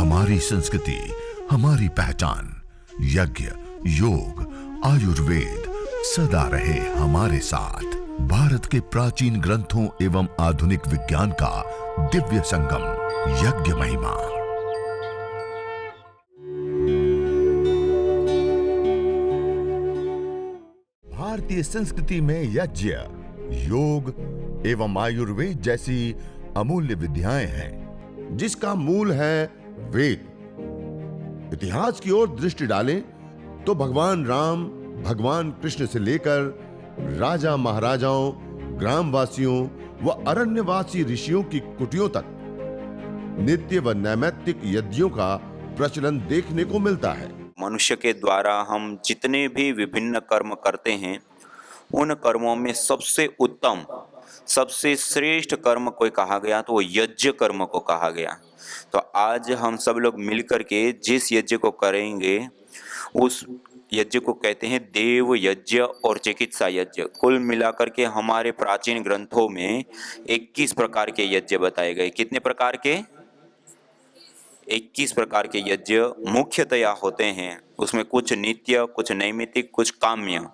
हमारी संस्कृति, हमारी पहचान। यज्ञ, योग, आयुर्वेद सदा रहे हमारे साथ। भारत के प्राचीन ग्रंथों एवं आधुनिक विज्ञान का दिव्य संगम, यज्ञ महिमा। भारतीय संस्कृति में यज्ञ, योग एवं आयुर्वेद जैसी अमूल्य विद्याएं हैं, जिसका मूल है वेद। इतिहास की ओर दृष्टि डालें तो भगवान राम, भगवान कृष्ण से लेकर राजा महाराजाओं, ग्रामवासियों व अरण्यवासी ऋषियों की कुटियों तक नित्य व नैमित्तिक यज्ञों का प्रचलन देखने को मिलता है। मनुष्य के द्वारा हम जितने भी विभिन्न कर्म करते हैं, उन कर्मों में सबसे उत्तम, सबसे श्रेष्ठ कर्म कोई कहा गया तो वो यज्ञ कर्म को कहा गया। तो आज हम सब लोग मिलकर के जिस यज्ञ को करेंगे, उस यज्ञ को कहते हैं देव यज्ञ और चिकित्सा यज्ञ। कुल मिलाकर के हमारे प्राचीन ग्रंथों में 21 प्रकार के यज्ञ बताए गए। कितने प्रकार के? 21 प्रकार के यज्ञ मुख्यतया होते हैं। उसमें कुछ नित्य, कुछ नैमित्तिक, कुछ काम्य।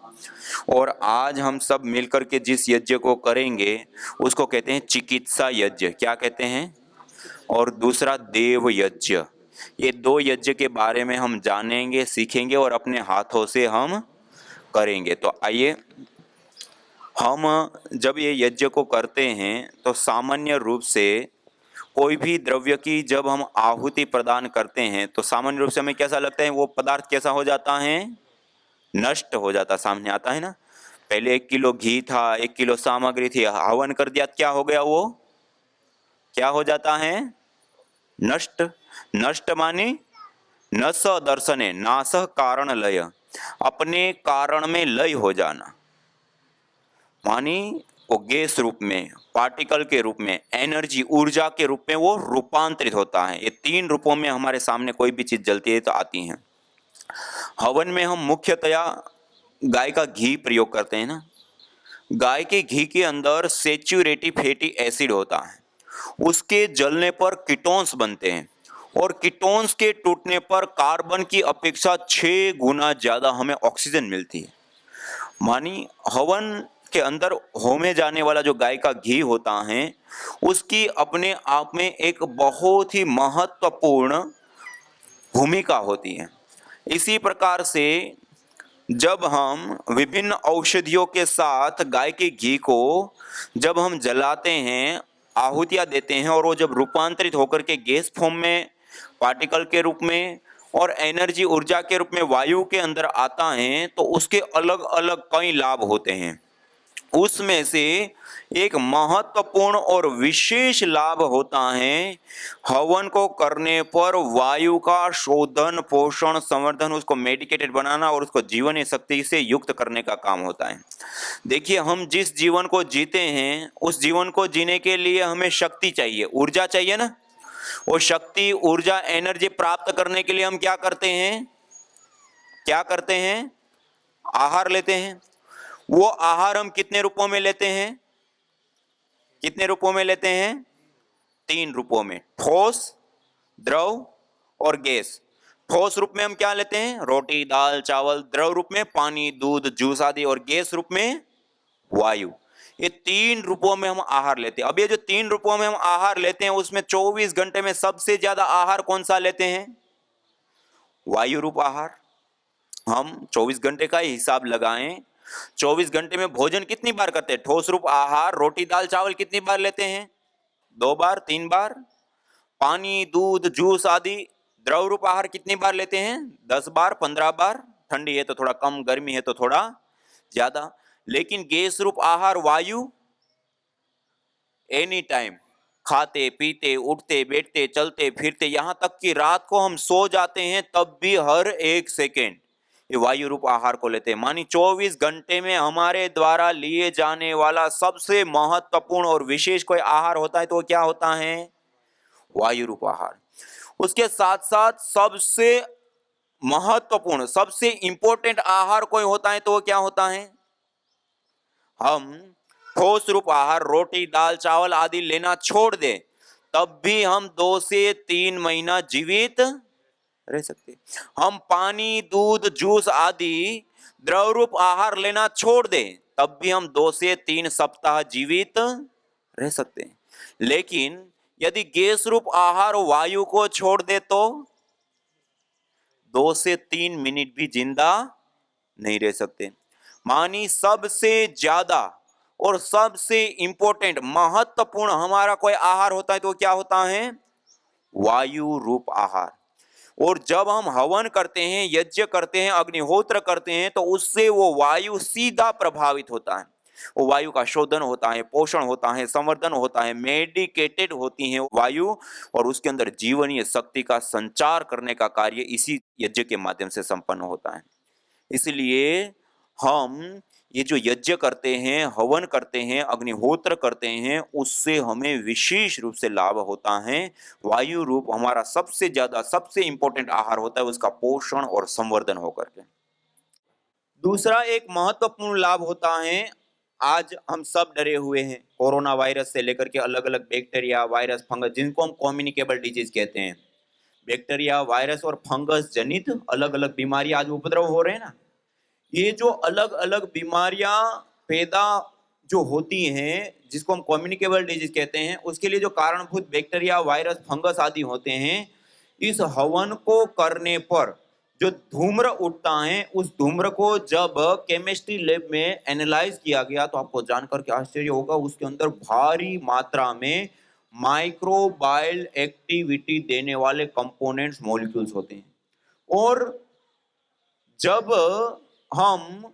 और आज हम सब मिलकर के जिस यज्ञ को करेंगे उसको कहते हैं चिकित्सा यज्ञ। क्या कहते हैं? और दूसरा देव यज्ञ। ये दो यज्ञ के बारे में हम जानेंगे, सीखेंगे और अपने हाथों से हम करेंगे। तो आइए, हम जब ये यज्ञ को करते हैं तो सामान्य रूप से कोई भी द्रव्य की जब हम आहुति प्रदान करते हैं तो सामान्य रूप से हमें कैसा लगता है? वो पदार्थ कैसा हो जाता है? नष्ट हो जाता। सामने आता है ना, पहले 1 किलो घी था, 1 किलो सामग्री थी, हवन कर दिया, क्या हो गया? वो क्या हो जाता है? नष्ट। नष्ट माने नस दर्शने, नास कारण लय, अपने कारण में लय हो जाना। मानी वो गैस रूप में, पार्टिकल के रूप में, एनर्जी, ऊर्जा के रूप में वो रूपांतरित होता है। ये 3 रूपों में हमारे सामने कोई भी चीज जलती है तो आती है। हवन में हम मुख्यतया गाय का घी प्रयोग करते हैं ना। गाय के घी के अंदर सेचुरेटिव फैटी एसिड होता है। उसके जलने पर कीटोन्स बनते हैं और कीटोन्स के टूटने पर कार्बन की अपेक्षा 6 गुना ज्यादा हमें ऑक्सीजन मिलती है। मानी हवन के अंदर होमे जाने वाला जो गाय का घी होता है, उसकी अपने आप में एक बहुत ही महत्वपूर्ण भूमिका होती है। इसी प्रकार से जब हम विभिन्न औषधियों के साथ गाय के घी को जब हम जलाते हैं, आहुतियां देते हैं, और वो जब रूपांतरित होकर के गैस फॉर्म में, पार्टिकल के रूप में और एनर्जी, ऊर्जा के रूप में वायु के अंदर आता है, तो उसके अलग अलग कई लाभ होते हैं। उसमें से एक महत्वपूर्ण और विशेष लाभ होता है हवन को करने पर वायु का शोधन, पोषण, संवर्धन, उसको मेडिकेटेड बनाना और उसको जीवन शक्ति से युक्त करने का काम होता है। देखिए, हम जिस जीवन को जीते हैं, उस जीवन को जीने के लिए हमें शक्ति चाहिए, ऊर्जा चाहिए ना। वो शक्ति, ऊर्जा, एनर्जी प्राप्त करने के लिए हम क्या करते हैं? क्या करते हैं? आहार लेते हैं। वो आहार हम कितने रूपों में लेते हैं? कितने रूपों में लेते हैं? 3 रूपों में, ठोस, द्रव और गैस। ठोस रूप में हम क्या लेते हैं? रोटी, दाल, चावल। द्रव रूप में पानी, दूध, जूस आदि। और गैस रूप में वायु। ये 3 रूपों में हम आहार लेते हैं। अब ये जो 3 रूपों में हम आहार लेते हैं, उसमें 24 घंटे में सबसे ज्यादा आहार कौन सा लेते हैं? वायु रूप आहार। हम 24 घंटे का ही हिसाब लगाएं, 24 घंटे में भोजन कितनी बार करते हैं? ठोस रूप आहार, रोटी, दाल, चावल कितनी बार लेते हैं? 2 बार, 3 बार। पानी, दूध, जूस आदि द्रव रूप आहार कितनी बार लेते हैं? 10 बार, 15 बार। ठंडी है तो थोड़ा कम, गर्मी है तो थोड़ा ज्यादा। लेकिन गैस रूप आहार, वायु, एनी टाइम, खाते, पीते, उठते, बैठते, चलते, फिरते, यहां तक कि रात को हम सो जाते हैं तब भी हर 1 सेकेंड ये वायु रूप आहार को लेते हैं। मानी 24 घंटे में हमारे द्वारा लिए जाने वाला सबसे महत्वपूर्ण और विशेष कोई आहार होता है तो वो क्या होता है? वायु रूप आहार। उसके साथ साथ सबसे महत्वपूर्ण, सबसे इंपॉर्टेंट आहार कोई होता है तो वो क्या होता है? हम ठोस रूप आहार, रोटी, दाल, चावल आदि लेना छोड़ दे, तब भी हम 2 से 3 महीना जीवित रह सकते हैं। हम पानी, दूध, जूस आदि द्रव रूप आहार लेना छोड़ दें, तब भी हम 2 से 3 सप्ताह जीवित रह सकते हैं। लेकिन यदि गैस रूप आहार वायु को छोड़ दे तो 2 से 3 मिनट भी जिंदा नहीं रह सकते। मानी सबसे ज्यादा और सबसे इंपॉर्टेंट महत्वपूर्ण हमारा कोई आहार होता है तो क्या होता है? वायु रूप आहार। और जब हम हवन करते हैं, यज्ञ करते हैं, अग्निहोत्र करते हैं, तो उससे वो वायु सीधा प्रभावित होता है। वो वायु का शोधन होता है, पोषण होता है, संवर्धन होता है, मेडिकेटेड होती है वायु, और उसके अंदर जीवनीय शक्ति का संचार करने का कार्य इसी यज्ञ के माध्यम से संपन्न होता है। इसलिए हम ये जो यज्ञ करते हैं, हवन करते हैं, अग्निहोत्र करते हैं, उससे हमें विशेष रूप से लाभ होता है। वायु रूप हमारा सबसे ज्यादा सबसे इंपॉर्टेंट आहार होता है, उसका पोषण और संवर्धन होकर के। दूसरा एक महत्वपूर्ण लाभ होता है, आज हम सब डरे हुए हैं कोरोना वायरस से लेकर के अलग अलग बैक्टीरिया, वायरस, फंगस, जिनको हम कम्युनिकेबल डिजीज कहते हैं। बैक्टीरिया, वायरस और फंगस जनित अलग अलग बीमारियां आज उपद्रव हो रहे हैं ना। ये जो अलग अलग बीमारियां पैदा जो होती हैं, जिसको हम कम्युनिकेबल डिजीज कहते हैं, उसके लिए जो कारणभूत बैक्टीरिया, वायरस, फंगस आदि होते हैं, इस हवन को करने पर जो धूम्र उठता है, उस धूम्र को जब केमिस्ट्री लैब में एनालाइज किया गया तो आपको जानकर के आश्चर्य होगा, उसके अंदर भारी मात्रा में माइक्रोबायल एक्टिविटी देने वाले कंपोनेंट्स, मॉलिक्यूल्स होते हैं। और जब हम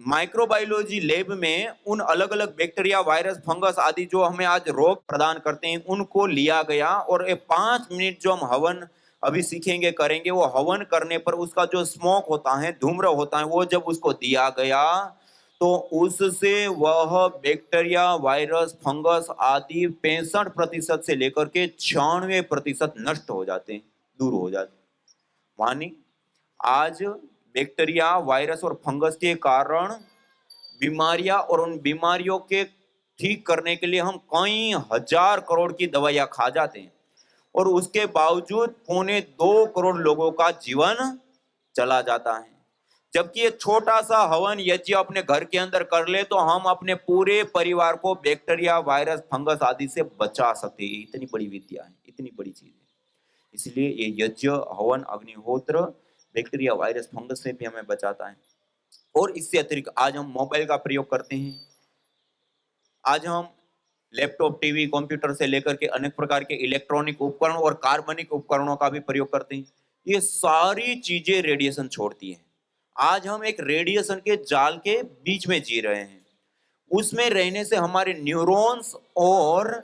माइक्रोबायोलॉजी लैब में उन अलग अलग बैक्टीरिया, वायरस, फंगस आदि जो हमें आज रोग प्रदान करते हैं, उनको लिया गया और 5 मिनट जो हम हवन अभी सीखेंगे, करेंगे, वो हवन करने पर उसका जो स्मोक होता है, धूम्र होता है, वो जब उसको दिया गया तो उससे वह बैक्टीरिया, वायरस, फंगस आदि 65% से लेकर के 96% नष्ट हो जाते हैं, दूर हो जाते हैं। मानी आज बैक्टीरिया, वायरस और फंगस के कारण बीमारियां, और उन बीमारियों के ठीक करने के लिए हम कई हजार करोड़ की दवाइयां खा जाते हैं, और उसके बावजूद 2.25 करोड़ लोगों का जीवन चला जाता है। जबकि ये छोटा सा हवन यज्ञ अपने घर के अंदर कर ले तो हम अपने पूरे परिवार को बैक्टीरिया, वायरस, फंगस आदि से बचा सकते हैं। इतनी बड़ी विद्या है, इतनी बड़ी चीज है। इसलिए ये यज्ञ, हवन, अग्निहोत्र बैक्टीरिया, वायरस, फंगस से भी हमें बचाता है। और इससे अतिरिक्त आज हम मोबाइल का प्रयोग करते हैं, आज हम लैपटॉप, टीवी, कंप्यूटर से लेकर के अनेक प्रकार के इलेक्ट्रॉनिक उपकरण और कार्बनिक उपकरणों का भी प्रयोग करते हैं। ये सारी चीजें रेडिएशन छोड़ती हैं। आज हम एक रेडिएशन के जाल के बीच में जी रहे हैं। उसमें रहने से हमारे न्यूरॉन्स और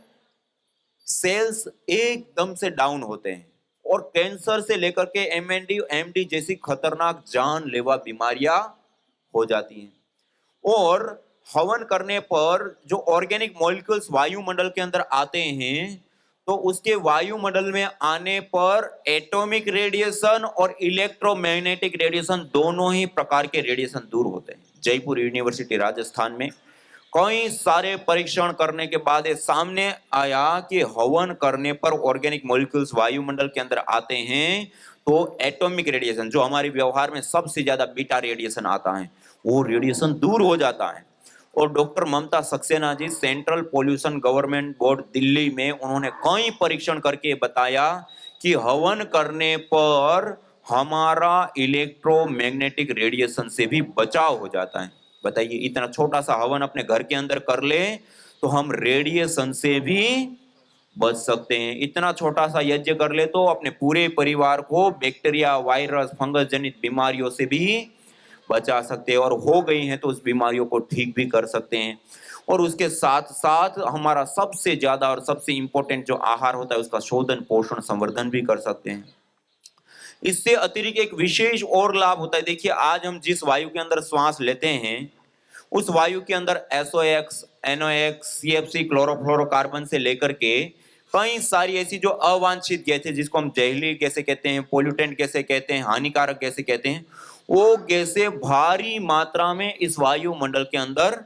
सेल्स एकदम से डाउन होते हैं, और कैंसर से लेकर के एमएनडी, एमडी जैसी खतरनाक जानलेवा बीमारियां हो जाती हैं। और हवन करने पर जो ऑर्गेनिक मॉलिक्यूल्स वायुमंडल के अंदर आते हैं, तो उसके वायुमंडल में आने पर एटॉमिक रेडिएशन और इलेक्ट्रोमैग्नेटिक रेडिएशन, दोनों ही प्रकार के रेडिएशन दूर होते हैं। जयपुर यूनिवर्सिटी राजस्थान में कई सारे परीक्षण करने के बाद ये सामने आया कि हवन करने पर ऑर्गेनिक मॉलिक्यूल्स वायुमंडल के अंदर आते हैं, तो एटॉमिक रेडिएशन, जो हमारे व्यवहार में सबसे ज्यादा बीटा रेडिएशन आता है, वो रेडिएशन दूर हो जाता है। और doctor Mamta Saxena ji, central pollution government board Delhi में, उन्होंने कई परीक्षण करके बताया कि हवन करने पर हमारा इलेक्ट्रोमैग्नेटिक रेडिएशन से भी बचाव हो जाता है। बताइए, इतना छोटा सा हवन अपने घर के अंदर कर ले तो हम रेडिएशन से भी बच सकते हैं। इतना छोटा सा यज्ञ कर ले तो अपने पूरे परिवार को बैक्टीरिया, वायरस, फंगस जनित बीमारियों से भी बचा सकते हैं, और हो गई हैं तो उस बीमारियों को ठीक भी कर सकते हैं। और उसके साथ साथ हमारा सबसे ज्यादा और सबसे इंपॉर्टेंट जो आहार होता है, उसका शोधन, पोषण, संवर्धन भी कर सकते हैं। इससे अतिरिक्त एक विशेष और लाभ होता है। देखिए, आज हम जिस वायु के अंदर श्वास लेते हैं, उस वायु के अंदर SOx, NOx, CFC, क्लोरोफ्लोरोकार्बन से लेकर के कई सारी ऐसी जो अवांछित गैसें, जिसको हम जहरीली गैसें कहते हैं, पोल्यूटेंट गैसें कहते हैं, हानिकारक गैसें कहते हैं, वो गैसें भारी मात्रा में इस वायुमंडल के अंदर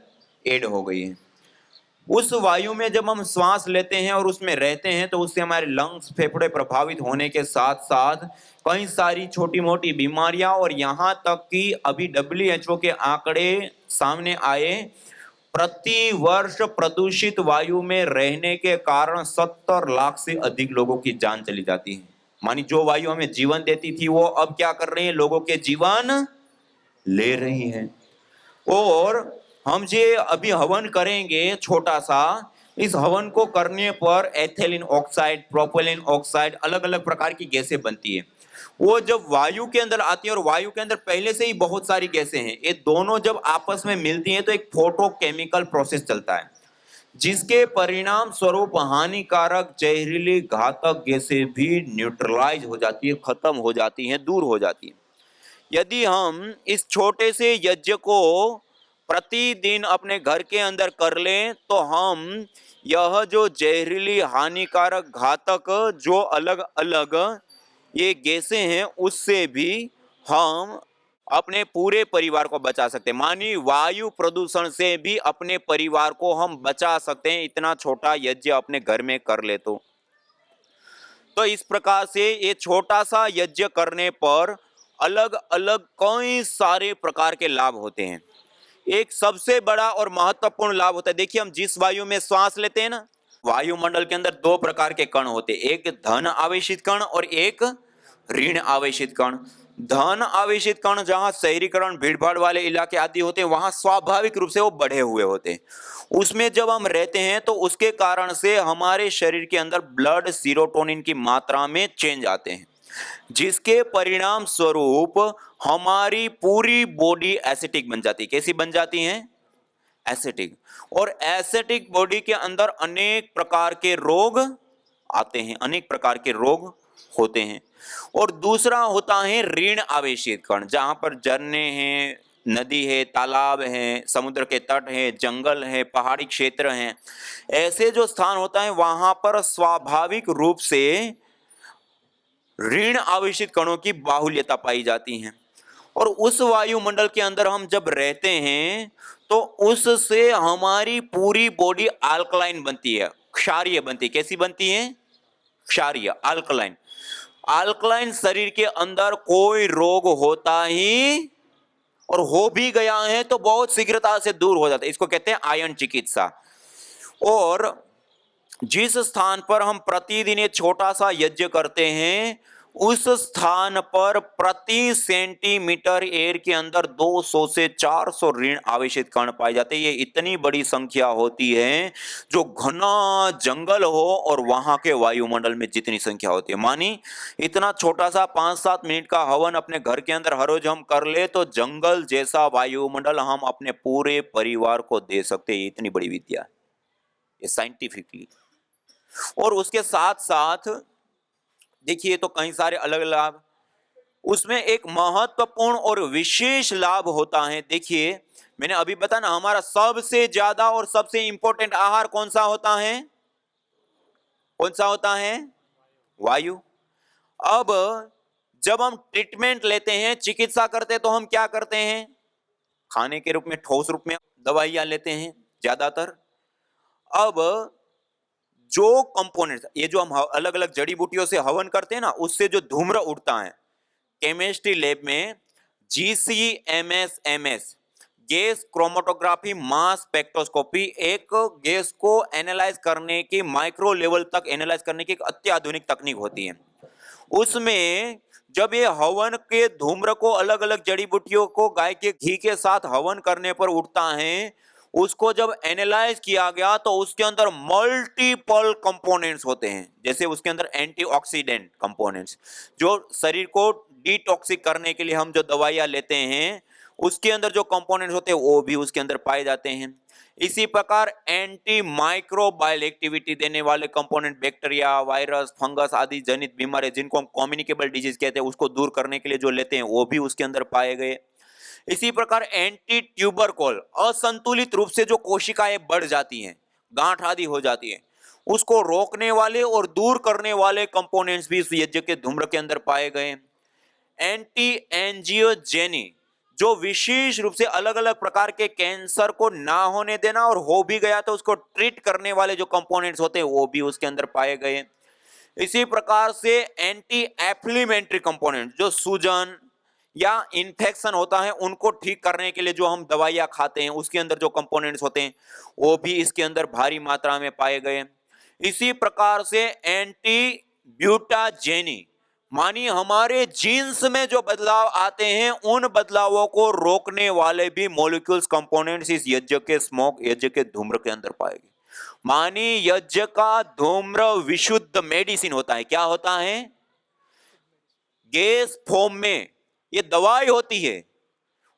ऐड हो गई है। उस वायु में जब हम श्वास लेते हैं और उसमें रहते हैं तो उससे हमारे लंग्स फेफड़े प्रभावित होने के साथ साथ कई सारी छोटी मोटी बीमारियां और यहाँ तक कि अभी WHO के आंकड़े सामने आए, प्रति वर्ष प्रदूषित वायु में रहने के कारण 70 लाख से अधिक लोगों की जान चली जाती है। मानी जो वायु हमें जीवन देती थी वो अब क्या कर रही है, लोगों के जीवन ले रही है। और हम जे अभी हवन करेंगे छोटा सा, इस हवन को करने पर एथिलीन ऑक्साइड, प्रोपेलिन ऑक्साइड, अलग अलग प्रकार की गैसें बनती है। वो जब वायु के अंदर आती है और वायु के अंदर पहले से ही बहुत सारी गैसें हैं, ये दोनों जब आपस में मिलती हैं तो एक फोटोकेमिकल प्रोसेस चलता है, जिसके परिणाम स्वरूप हानिकारक जहरीली घातक गैसें भी न्यूट्रलाइज हो जाती है, खत्म हो जाती हैं, दूर हो जाती है। यदि हम इस छोटे से यज्ञ को प्रतिदिन अपने घर के अंदर कर लें तो हम यह जो जहरीली हानिकारक घातक जो अलग अलग ये गैसें हैं उससे भी हम अपने पूरे परिवार को बचा सकते हैं। मानी वायु प्रदूषण से भी अपने परिवार को हम बचा सकते हैं, इतना छोटा यज्ञ अपने घर में कर ले तो इस प्रकार से ये छोटा सा यज्ञ करने पर अलग अलग कई सारे प्रकार के लाभ होते हैं। एक सबसे बड़ा और महत्वपूर्ण लाभ होता है, देखिए हम जिस वायु में श्वास लेते हैं ना, वायुमंडल के अंदर दो प्रकार के कण होते हैं, एक धन आवेशित कण और एक ऋण आवेशित कण। धन आवेशित कण जहां शहरीकरण, भीड़भाड़ वाले इलाके आदि होते हैं वहां स्वाभाविक रूप से वो बढ़े हुए होते हैं। उसमें जब हम रहते हैं तो उसके कारण से हमारे शरीर के अंदर ब्लड सीरोटोनिन की मात्रा में चेंज आते हैं, जिसके परिणाम स्वरूप हमारी पूरी बॉडी एसिडिक बन जाती है। कैसी बन जाती है? एसिडिक। और एसिडिक बॉडी के अंदर अनेक प्रकार के रोग आते हैं, अनेक प्रकार के रोग होते हैं। और दूसरा होता है ऋण आवेशित कण, जहां पर झरने हैं, नदी है, तालाब है, समुद्र के तट है, जंगल है, पहाड़ी क्षेत्र हैं, ऐसे जो स्थान होता है वहां पर स्वाभाविक रूप से ऋण आवेशित कणों की बाहुल्यता पाई जाती है। और उस वायुमंडल के अंदर हम जब रहते हैं तो उससे हमारी पूरी बॉडी अल्कलाइन बनती है, क्षारीय बनती है। कैसी बनती है? क्षारीय, अल्कलाइन। अल्कलाइन शरीर के अंदर कोई रोग होता ही और हो भी गया है तो बहुत शीघ्रता से दूर हो जाता है, इसको कहते हैं आयन चिकित्सा। और जिस स्थान पर हम प्रतिदिन ये छोटा सा यज्ञ करते हैं उस स्थान पर प्रति सेंटीमीटर एयर के अंदर 200 से 400 ऋण आवेशित कण पाए जाते हैं। ये इतनी बड़ी संख्या होती है जो घना जंगल हो और वहां के वायुमंडल में जितनी संख्या होती है। मानी इतना छोटा सा 5-7 मिनट का हवन अपने घर के अंदर हर रोज हम कर ले तो जंगल जैसा वायुमंडल हम अपने पूरे परिवार को दे सकते हैं। इतनी बड़ी विद्या है ये साइंटिफिकली। और उसके साथ साथ देखिए तो कई सारे अलग लाभ, उसमें एक महत्वपूर्ण और विशेष लाभ होता है। देखिए मैंने अभी बताया ना, हमारा सबसे ज्यादा और सबसे इंपॉर्टेंट आहार कौन सा होता है? कौन सा होता है? वायु। अब जब हम ट्रीटमेंट लेते हैं, चिकित्सा करते हैं तो हम क्या करते हैं? खाने के रूप में, ठोस रूप में दवाइयां लेते हैं ज्यादातर। अब जो कंपोनेंट्स, ये जो हम अलग अलग जड़ी बूटियों से हवन करते हैं ना, उससे जो धूम्र उठता है, केमिस्ट्री लैब में GCMS gas chromatography mass spectroscopy एक गैस को एनालाइज करने की, माइक्रो लेवल तक एनालाइज करने की एक अत्याधुनिक तकनीक होती है। उसमें जब ये हवन के धूम्र को, अलग अलग जड़ी बूटियों को गाय के घी के साथ हवन करने पर उठता है, उसको जब एनालाइज किया गया तो उसके अंदर मल्टीपल कंपोनेंट्स होते हैं। जैसे उसके अंदर एंटीऑक्सीडेंट कंपोनेंट्स, जो शरीर को डिटॉक्सिक करने के लिए हम जो दवाइयां लेते हैं उसके अंदर जो कंपोनेंट्स होते हैं वो भी उसके अंदर पाए जाते हैं। इसी प्रकार एंटी माइक्रोबायल एक्टिविटी देने वाले कंपोनेंट, बैक्टीरिया, वायरस, फंगस आदि जनित बीमारी जिनको हम कम्युनिकेबल डिजीज कहते हैं उसको दूर करने के लिए जो लेते हैं वो भी उसके अंदर पाए गए। इसी प्रकार एंटी ट्यूबरकुल, असंतुलित रूप से जो कोशिकाएं बढ़ जाती हैं, गांठ आदि हो जाती है, उसको रोकने वाले और दूर करने वाले कंपोनेंट्स भी इस यज्ञ के धूम्र के अंदर पाए गए। एंटी एंजियोजेनी, जो विशेष रूप से अलग अलग प्रकार के कैंसर को ना होने देना, और हो भी गया तो उसको ट्रीट करने वाले जो कंपोनेंट्स होते हैं वो भी उसके अंदर पाए गए। इसी प्रकार से एंटी एफ्लिमेंट्री कंपोनेंट, जो सूजन या इन्फेक्शन होता है उनको ठीक करने के लिए जो हम दवाइयां खाते हैं उसके अंदर जो कंपोनेंट्स होते हैं वो भी इसके अंदर भारी मात्रा में पाए गए। इसी प्रकार से एंटी ब्यूटाजेनी, मानी हमारे जीन्स में जो बदलाव आते हैं उन बदलावों को रोकने वाले भी मॉलिक्यूल्स कंपोनेंट्स इस यज्ञ के स्मोक, यज्ञ के धूम्र के अंदर पाएंगे। मानी यज्ञ का धूम्र विशुद्ध मेडिसिन होता है। क्या होता है? गैस फॉर्म में ये दवाई होती है।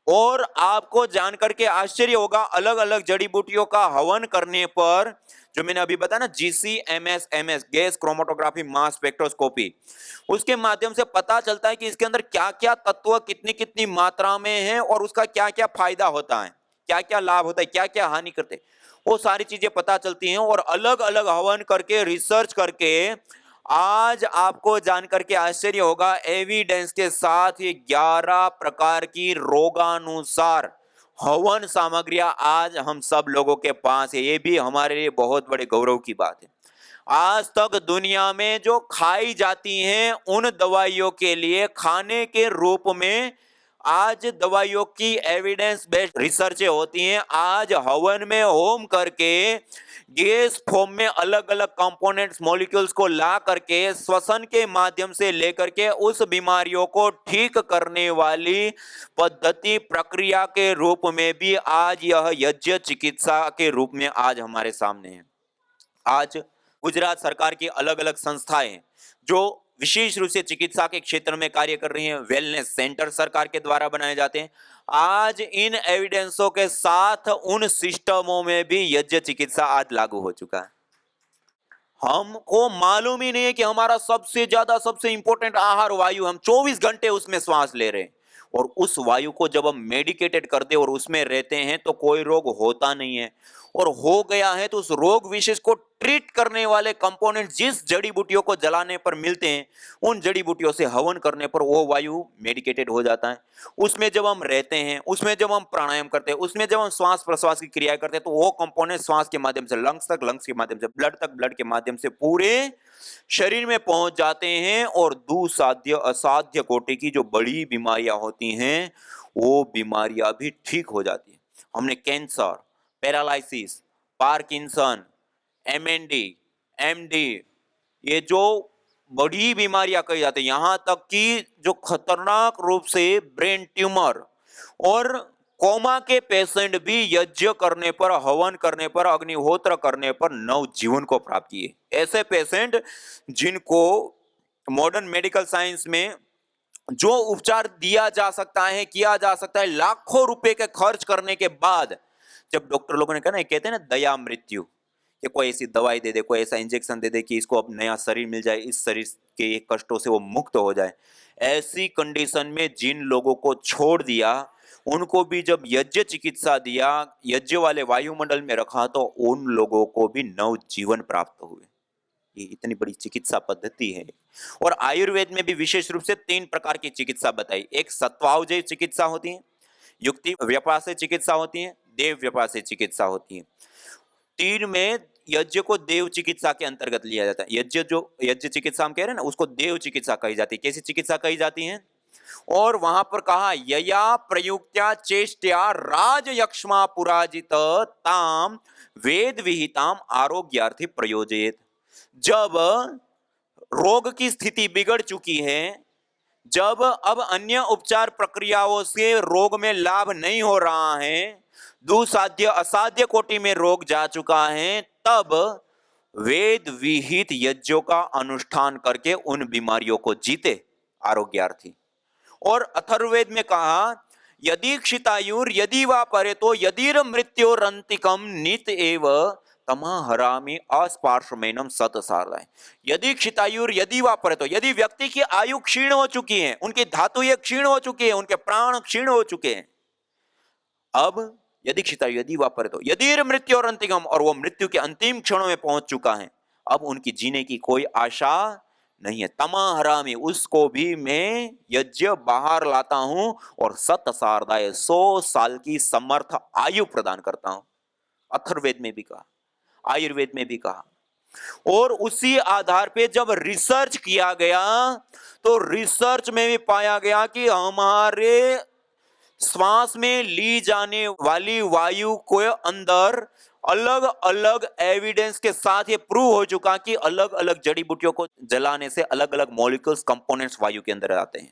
और आपको जानकर के आश्चर्य होगा, अलग अलग जड़ी बूटियों का हवन करने पर, जो मैंने अभी बताया ना, GCMS gas chromatography mass spectroscopy, उसके माध्यम से पता चलता है कि इसके अंदर क्या क्या तत्व कितनी कितनी मात्रा में है और उसका क्या क्या फायदा होता है, क्या क्या लाभ होता है, क्या क्या हानि करते हैं, वो सारी चीजें पता चलती हैं। और अलग अलग हवन करके, रिसर्च करके आज आपको जानकर के आश्चर्य होगा, एविडेंस के साथ ये 11 प्रकार की रोगानुसार हवन सामग्रियां आज हम सब लोगों के पास है। ये भी हमारे लिए बहुत बड़े गौरव की बात है। आज तक दुनिया में जो खाई जाती हैं उन दवाइयों के लिए खाने के रूप में आज दवाइयों की एविडेंस बेस्ड रिसर्चें होती हैं। आज हवन में होम करके गैस फॉर्म में अलग अलग कंपोनेंट्स, मॉलिक्यूल्स को ला करके श्वसन के माध्यम से लेकर के उस बीमारियों को ठीक करने वाली पद्धति, प्रक्रिया के रूप में भी आज यह यज्ञ चिकित्सा के रूप में आज हमारे सामने है। आज गुजरात सरकार की अलग अलग संस्थाएं जो विशेष रूप से चिकित्सा के क्षेत्र में कार्य कर रही हैं, वेलनेस सेंटर सरकार के द्वारा बनाए जाते हैं। आज इन एविडेंसों के साथ उन सिस्टमों में भी यज्ञ चिकित्सा आज लागू हो चुका है। हमको मालूम ही नहीं है कि हमारा सबसे ज्यादा, सबसे इंपॉर्टेंट आहार वायु, हम 24 घंटे उसमें श्वास ले रहे हैं, और उस वायु को जब हम मेडिकेटेड करते और उसमें रहते हैं तो कोई रोग होता नहीं है, और हो गया है तो उस रोग विशेष को ट्रीट करने वाले कंपोनेंट जिस जड़ी बूटियों को जलाने पर मिलते हैं, उन जड़ी बूटियों से हवन करने पर वो वायु मेडिकेटेड हो जाता है। उसमें जब हम रहते हैं, उसमें जब हम प्राणायाम करते हैं, उसमें जब हम श्वास प्रश्वास की क्रिया करते हैं, तो वो कंपोनेंट श्वास के माध्यम से लंग्स तक, लंग्स के माध्यम से ब्लड तक, ब्लड के माध्यम से पूरे शरीर में पहुंच जाते हैं, और दुसाध्य असाध्य कोटि की जो बड़ी बीमारियां होती हैं वो बीमारियां भी ठीक हो जाती है। हमने cancer, paralysis, Parkinson, MND, MD, ये जो बड़ी बीमारियां कही जाती है, यहां तक कि जो खतरनाक रूप से ब्रेन ट्यूमर और कोमा के पेशेंट भी यज्ञ करने पर, हवन करने पर, अग्निहोत्र करने पर नव जीवन को प्राप्त किए। ऐसे पेशेंट जिनको मॉडर्न मेडिकल साइंस में जो उपचार दिया जा सकता है, किया जा सकता है, लाखों रुपए के खर्च करने के बाद जब डॉक्टर लोगों ने कहा ना, कहते हैं ना दया मृत्यु, कि कोई ऐसी दवाई दे दे, कोई ऐसा इंजेक्शन दे दे कि इसको अब नया शरीर मिल जाए, इस शरीर के कष्टों से वो मुक्त हो जाए। ऐसी कंडीशन में जिन लोगों को छोड़ दिया, उनको भी जब यज्ञ चिकित्सा दिया, यज्ञ वाले वायुमंडल में रखा, तो उन लोगों को भी नव जीवन प्राप्त हुए। ये इतनी बड़ी चिकित्सा पद्धति है। और आयुर्वेद में भी विशेष रूप से 3 प्रकार की चिकित्सा बताई। एक सत्वावजय चिकित्सा होती है, युक्ति व्यपास्य चिकित्सा होती है, देव व्यपास्य चिकित्सा होती है। 3 में यज्ञ को देव चिकित्सा के अंतर्गत लिया जाता है। यज्ञ चिकित्सा हम कह रहे हैं ना, उसको देव चिकित्सा कही जाती है। कैसी चिकित्सा कही जाती है? और वहां पर कहा, यया प्रयुक्त्या चेष्ट्या राजयक्ष्मा पुराजित ताम वेद विहिताम आरोग्यार्थी प्रयोजयेत। जब रोग की स्थिति बिगड़ चुकी है, जब अब अन्य उपचार प्रक्रियाओं से रोग में लाभ नहीं हो रहा है, दुसाध्य असाध्य कोटि में रोग जा चुका है, तब वेद विहित यज्ञों का अनुष्ठान करके उन बीमारियों को जीते आरोग्यार्थी। और अथर्ववेद में कहा, यदि क्षितायुर यदि वा परेतो यदिर मृत्योरंतिकम नित एव तमाहरामि अस्पार्श्वमेनम सतसारदाय। यदि क्षितायुर यदि वा परेतो, यदि व्यक्ति की आयु क्षीण हो चुकी है, उनकी धातुएं क्षीण हो चुकी है, उनके प्राण क्षीण हो चुके हैं, अब यदि क्षितायु यदि वा परेतो यदिर मृत्योरंतिकम, और वो मृत्यु के अंतिम क्षणों में पहुंच चुका है, अब उनकी जीने की कोई आशा नहीं है। तमा हरामी, उसको भी मैं यज्ञ बाहर लाता हूं और सत सारदाय 100 साल की समर्थ आयु प्रदान करता हूं। अथर्ववेद में भी कहा, आयुर्वेद में भी कहा। और उसी आधार पे जब रिसर्च किया गया तो रिसर्च में भी पाया गया कि हमारे श्वास में ली जाने वाली वायु को अंदर अलग अलग एविडेंस के साथ ये प्रूव हो चुका कि अलग अलग जड़ी बूटियों को जलाने से अलग अलग मॉलिक्यूल्स कंपोनेंट्स वायु के अंदर आते हैं।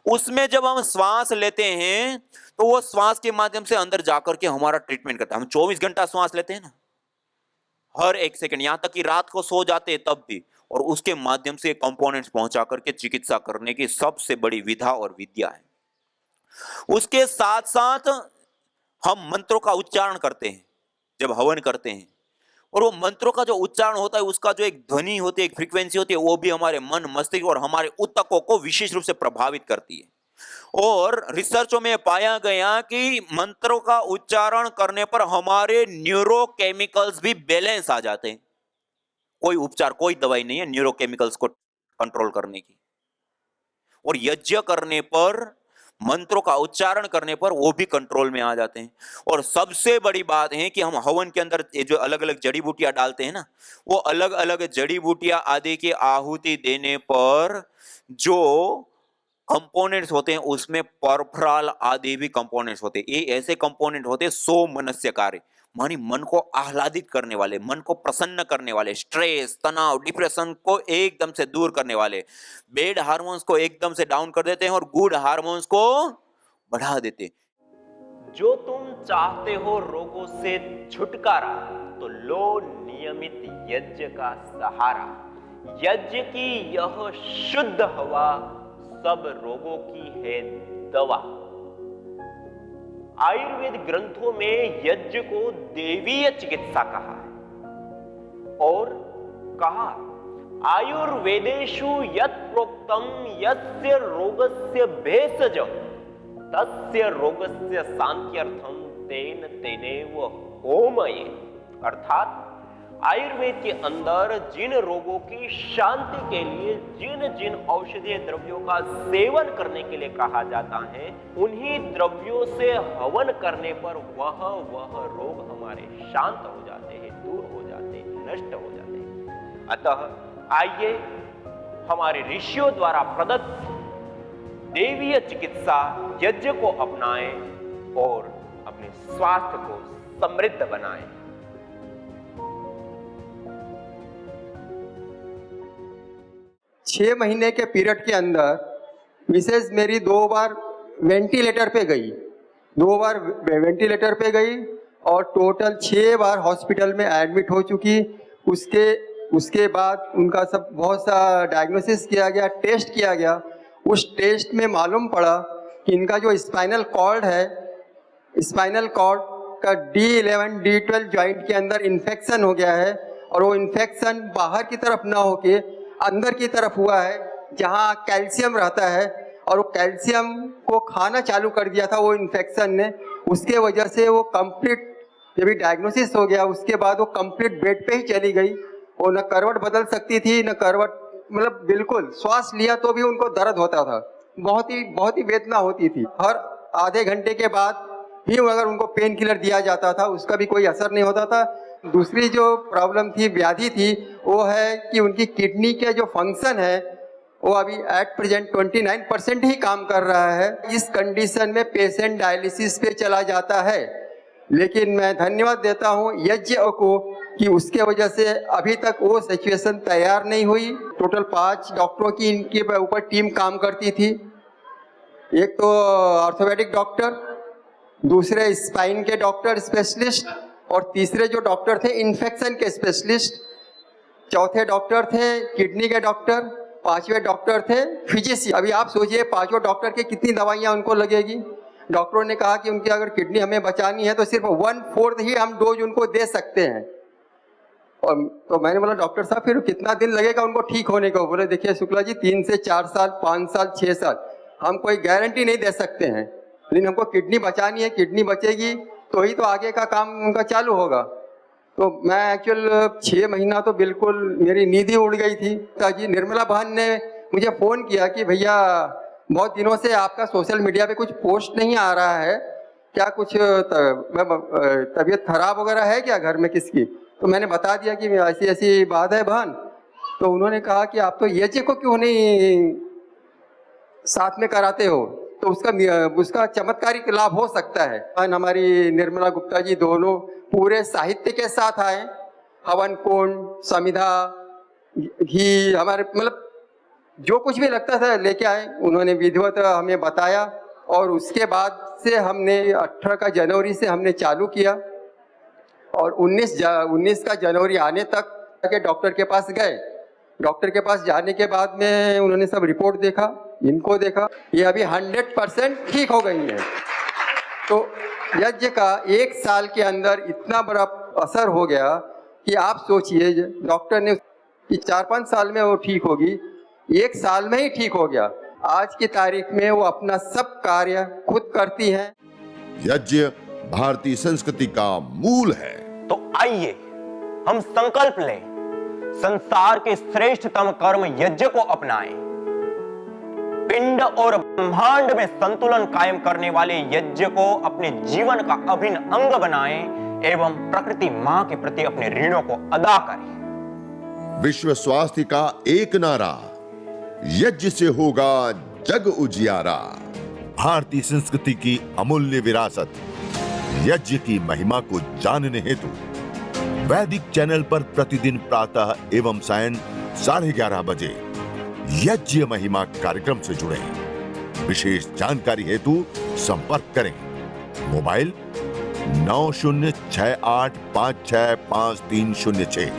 उसमें जब हम श्वास लेते हैं तो वो श्वास के माध्यम से अंदर जाकर के हमारा ट्रीटमेंट करता है। हम 24 घंटा श्वास लेते हैं ना, हर एक सेकंड, यहां तक कि रात को सो जाते हैं तब भी, और उसके माध्यम से कंपोनेंट्स पहुंचा करके चिकित्सा करने की सबसे बड़ी विधा और विद्या है। उसके साथ साथ हम मंत्रों का उच्चारण करते हैं जब हवन करते हैं, और वो मंत्रों का जो उच्चारण होता है उसका जो एक ध्वनि होती है, एक फ्रीक्वेंसी होती है, वो भी हमारे मन, मस्तिष्क और हमारे ऊतकों को विशेष रूप से प्रभावित करती है। और रिसर्चों में पाया गया कि मंत्रों का उच्चारण करने पर हमारे न्यूरोकेमिकल्स भी बैलेंस आ जाते हैं। कोई उपचार, कोई दवाई नहीं है न्यूरोकेमिकल्स को कंट्रोल करने की। और यज्ञ करने पर, मंत्रों का उच्चारण करने पर वो भी कंट्रोल में आ जाते हैं। और सबसे बड़ी बात है कि हम हवन के अंदर ये जो अलग अलग जड़ी बूटियां डालते हैं ना, वो अलग अलग जड़ी बूटियां आदि की आहुति देने पर जो कंपोनेंट्स होते हैं उसमें परफ्राल आदि भी कंपोनेंट्स होते हैं। ये ऐसे कंपोनेंट होते हैं 100 मनस्य कार्य, मानी मन को आह्लादित करने वाले, मन को प्रसन्न करने वाले, स्ट्रेस, तनाव, डिप्रेशन को एकदम से दूर करने वाले, बैड हार्मोन्स को एकदम से डाउन कर देते हैं और गुड हार्मोन्स को बढ़ा देते हैं। जो तुम चाहते हो रोगों से छुटकारा, तो लो नियमित यज्ञ का सहारा। यज्ञ की यह शुद्ध हवा सब रोगों की है दवा। आयुर्वेद ग्रंथों में यज्ञ को देवीय चिकित्सा कहा है और कहा आयुर्वेदेषु यत् प्रोक्तम यस्य रोगस्य भेषजम तस्य रोगस्य शांत्यर्थम तेन तेनेव होमये। अर्थात आयुर्वेद के अंदर जिन रोगों की शांति के लिए जिन जिन औषधीय द्रव्यों का सेवन करने के लिए कहा जाता है, उन्हीं द्रव्यों से हवन करने पर वह रोग हमारे शांत हो जाते हैं, दूर हो जाते हैं, नष्ट हो जाते हैं। अतः आइए हमारे ऋषियों द्वारा प्रदत्त देवीय चिकित्सा यज्ञ को अपनाएं और अपने स्वास्थ्य को समृद्ध बनाएं। 6 महीने के पीरियड के अंदर मिसेज मेरी 2 बार वेंटिलेटर पे गई, 2 बार वेंटिलेटर पे गई और टोटल 6 बार हॉस्पिटल में एडमिट हो चुकी। उसके बाद उनका सब बहुत सा डायग्नोसिस किया गया, टेस्ट किया गया। उस टेस्ट में मालूम पड़ा कि इनका जो स्पाइनल कॉर्ड है, स्पाइनल कॉर्ड का D11 D12 जॉइंट के अंदर इन्फेक्शन हो गया है और वो इन्फेक्शन बाहर की तरफ ना होके अंदर की तरफ हुआ है जहाँ कैल्शियम रहता है, और वो कैल्शियम को खाना चालू कर दिया था वो इन्फेक्शन ने। उसके वजह से वो कंप्लीट, जब डायग्नोसिस हो गया उसके बाद वो कंप्लीट बेड पे ही चली गई। वो न करवट बदल सकती थी, न करवट, मतलब बिल्कुल श्वास लिया तो भी उनको दर्द होता था, बहुत ही वेदना होती थी। हर आधे घंटे के बाद भी अगर उनको पेन किलर दिया जाता था उसका भी कोई असर नहीं होता था। दूसरी जो प्रॉब्लम थी, व्याधि थी, वो है कि उनकी किडनी के जो फंक्शन है वो अभी एट प्रेजेंट 29% ही काम कर रहा है। इस कंडीशन में पेशेंट डायलिसिस पे चला जाता है, लेकिन मैं धन्यवाद देता हूँ यज्ञ को कि उसके वजह से अभी तक वो सिचुएशन तैयार नहीं हुई। टोटल 5 डॉक्टरों की इनके ऊपर टीम काम करती थी। एक तो ऑर्थोपेडिक डॉक्टर, दूसरे स्पाइन के डॉक्टर स्पेशलिस्ट, और तीसरे जो डॉक्टर थे इन्फेक्शन के स्पेशलिस्ट, चौथे डॉक्टर थे किडनी के डॉक्टर, 5वें डॉक्टर थे फिजिशियन। अभी आप सोचिए 5वें डॉक्टर की कितनी दवाइयाँ उनको लगेगी। डॉक्टरों ने कहा कि उनकी अगर किडनी हमें बचानी है तो सिर्फ 1/4 ही हम डोज उनको दे सकते हैं। और तो मैंने बोला डॉक्टर साहब फिर कितना दिन लगेगा उनको ठीक होने को? बोले देखिए शुक्ला जी 3 से 4 साल, 5 साल, 6 साल हम कोई गारंटी नहीं दे सकते हैं, लेकिन हमको किडनी बचानी है, किडनी बचेगी तो ही तो आगे का काम उनका चालू होगा। तो मैं एक्चुअल 6 महीना तो बिल्कुल मेरी नींद ही उड़ गई थी। जी निर्मला बहन ने मुझे फ़ोन किया कि भैया बहुत दिनों से आपका सोशल मीडिया पे कुछ पोस्ट नहीं आ रहा है, क्या कुछ तबीयत खराब वगैरह है क्या घर में किसकी? तो मैंने बता दिया कि ऐसी ऐसी बात है बहन। तो उन्होंने कहा कि आप तो यज्ञ को क्यों नहीं साथ में कराते हो, तो उसका चमत्कारिक लाभ हो सकता है। हमारी निर्मला गुप्ता जी दोनों पूरे साहित्य के साथ आए, हवन कुंड, समिधा, घी, हमारे मतलब जो कुछ भी लगता था लेके आए। उन्होंने विधिवत हमें बताया और उसके बाद से हमने 18 का जनवरी से हमने चालू किया और 19 का जनवरी आने तक के डॉक्टर के पास गए। डॉक्टर के पास जाने के बाद में उन्होंने सब रिपोर्ट देखा, इनको देखा, ये अभी 100% ठीक हो गई है। तो यज्ञ का 1 साल के अंदर इतना बड़ा असर हो गया कि आप सोचिए, डॉक्टर ने कि 4-5 साल में वो ठीक होगी, 1 साल में ही ठीक हो गया। आज की तारीख में वो अपना सब कार्य खुद करती हैं। यज्ञ भारतीय संस्कृति का मूल है। तो आइए हम संकल्प लें, संसार के श्रेष्ठतम कर्म यज्ञ को अपनाएं। पिंड और ब्रह्मांड में संतुलन कायम करने वाले यज्ञ को अपने जीवन का अभिन्न अंग बनाएं एवं प्रकृति मां के प्रति अपने ऋणों को अदा करें। विश्व स्वास्थ्य का एक नारा, यज्ञ से होगा जग उजियारा। भारतीय संस्कृति की अमूल्य विरासत यज्ञ की महिमा को जानने हेतु वैदिक चैनल पर प्रतिदिन प्रातः एवं सायं 11:30 बजे यज्ञ महिमा कार्यक्रम से जुड़े। विशेष जानकारी हेतु संपर्क करें। मोबाइल 9068565306।